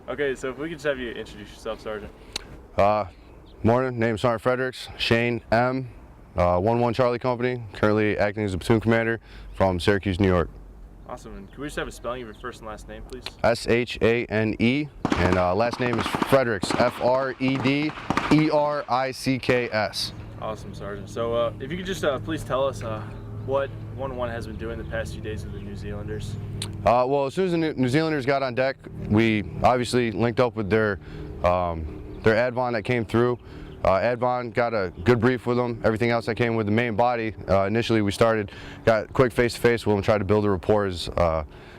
Okay, so if we could just have you introduce yourself, Sergeant. Morning, name's Sergeant Fredericks, Shane M, 1-1 Charlie Company, currently acting as a platoon commander from Syracuse, New York. Awesome, and can we just have a spelling of your first and last name, please? S-H-A-N-E, and last name is Fredericks, F-R-E-D-E-R-I-C-K-S. Awesome, Sergeant. So if you could just please tell us what 1-1 has been doing the past few days with the New Zealanders. Well, as soon as the New Zealanders got on deck, we obviously linked up with their advon that came through. Advon got a good brief with them. Everything else that came with the main body, initially we got quick face-to-face with them, tried to build a rapport as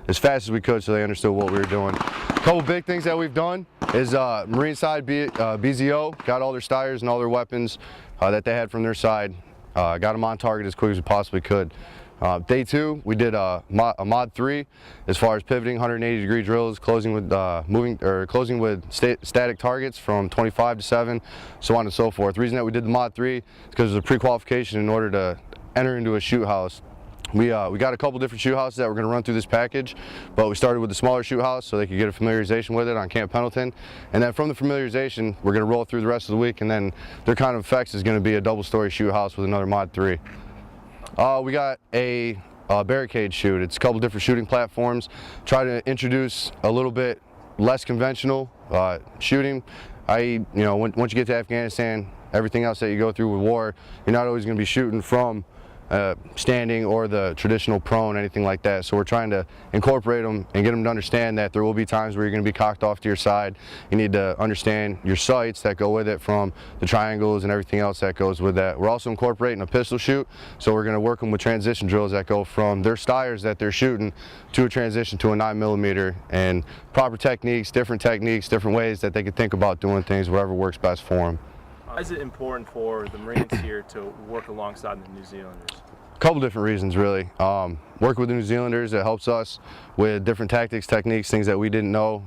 fast as we could so they understood what we were doing. A couple big things that we've done is Marine side BZO got all their stires and all their weapons that they had from their side. Got them on target as quick as we possibly could. Day 2, we did a mod 3 as far as pivoting 180-degree drills, closing with static targets from 25 to 7, so on and so forth. The reason that we did the mod 3 is because it was a pre-qualification in order to enter into a shoot house. We got a couple different shoot houses that we're going to run through this package, but we started with the smaller shoot house so they could get a familiarization with it on Camp Pendleton, and then from the familiarization we're going to roll through the rest of the week, and then their kind of effects is going to be a double-story shoot house with another mod 3. We got a barricade shoot. It's a couple different shooting platforms. Try to introduce a little bit less conventional shooting. Once you get to Afghanistan, everything else that you go through with war, you're not always going to be shooting from standing or the traditional prone, anything like that. So we're trying to incorporate them and get them to understand that there will be times where you're going to be cocked off to your side. You need to understand your sights that go with it, from the triangles and everything else that goes with that. We're also incorporating a pistol shoot, so we're going to work them with transition drills that go from their stires that they're shooting to a transition to a 9mm, and proper techniques, different ways that they can think about doing things, whatever works best for them. Why is it important for the Marines here to work alongside the New Zealanders? A couple different reasons, really. Working with the New Zealanders, it helps us with different tactics, techniques, things that we didn't know,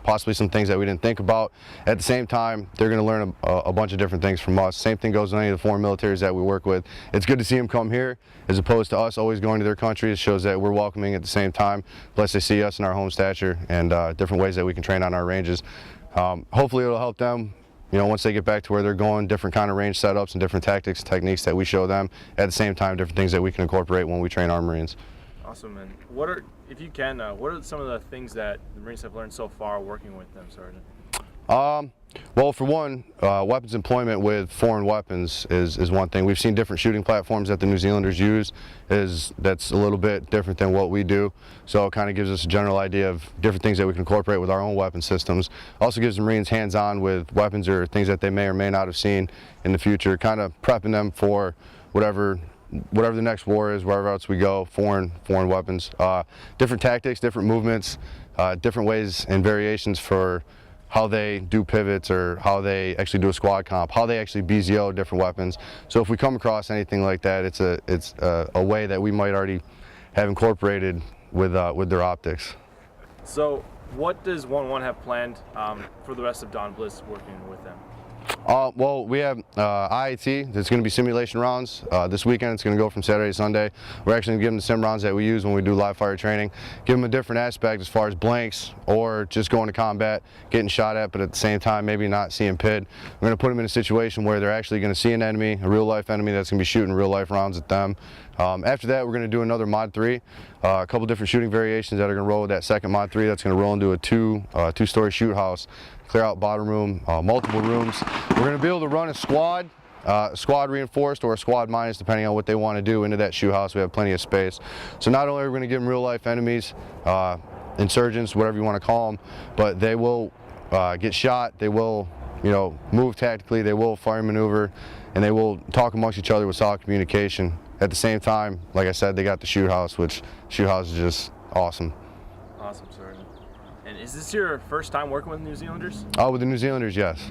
possibly some things that we didn't think about. At the same time, they're going to learn a bunch of different things from us. Same thing goes with any of the foreign militaries that we work with. It's good to see them come here as opposed to us always going to their country. It shows that we're welcoming at the same time, plus they see us in our home stature and different ways that we can train on our ranges. Hopefully it'll help them, once they get back to where they're going, different kind of range setups and different tactics and techniques that we show them. At the same time, different things that we can incorporate when we train our Marines. Awesome, and if you can, what are some of the things that the Marines have learned so far working with them, Sergeant? Well, for one, weapons employment with foreign weapons is one thing. We've seen different shooting platforms that the New Zealanders use that's a little bit different than what we do. So it kind of gives us a general idea of different things that we can incorporate with our own weapon systems. Also gives the Marines hands-on with weapons or things that they may or may not have seen in the future, kind of prepping them for whatever the next war is, wherever else we go, foreign weapons. Different tactics, different movements, different ways and variations for how they do pivots or how they actually do a squad comp, how they actually BZO different weapons. So if we come across anything like that, it's a way that we might already have incorporated with their optics. So what does 1-1 have planned for the rest of Dawn Blitz working with them? Well, we have IIT. There's going to be simulation rounds. This weekend it's going to go from Saturday to Sunday. We're actually going to give them the sim rounds that we use when we do live fire training. Give them a different aspect as far as blanks or just going to combat, getting shot at, but at the same time maybe not seeing PID. We're going to put them in a situation where they're actually going to see an enemy, a real life enemy that's going to be shooting real life rounds at them. After that, we're going to do another mod 3, a couple different shooting variations that are going to roll with that second mod 3. That's going to roll into a two-story shoot house, clear out bottom room, multiple rooms. We're going to be able to run a squad reinforced or a squad minus, depending on what they want to do, into that shoot house. We have plenty of space. So not only are we going to give them real life enemies, insurgents, whatever you want to call them, but they will get shot, they will move tactically, they will fire maneuver, and they will talk amongst each other with solid communication. At the same time, like I said, they got the shoot house, which shoot house is just awesome. Awesome, Sergeant. And is this your first time working with New Zealanders? Oh, with the New Zealanders, yes.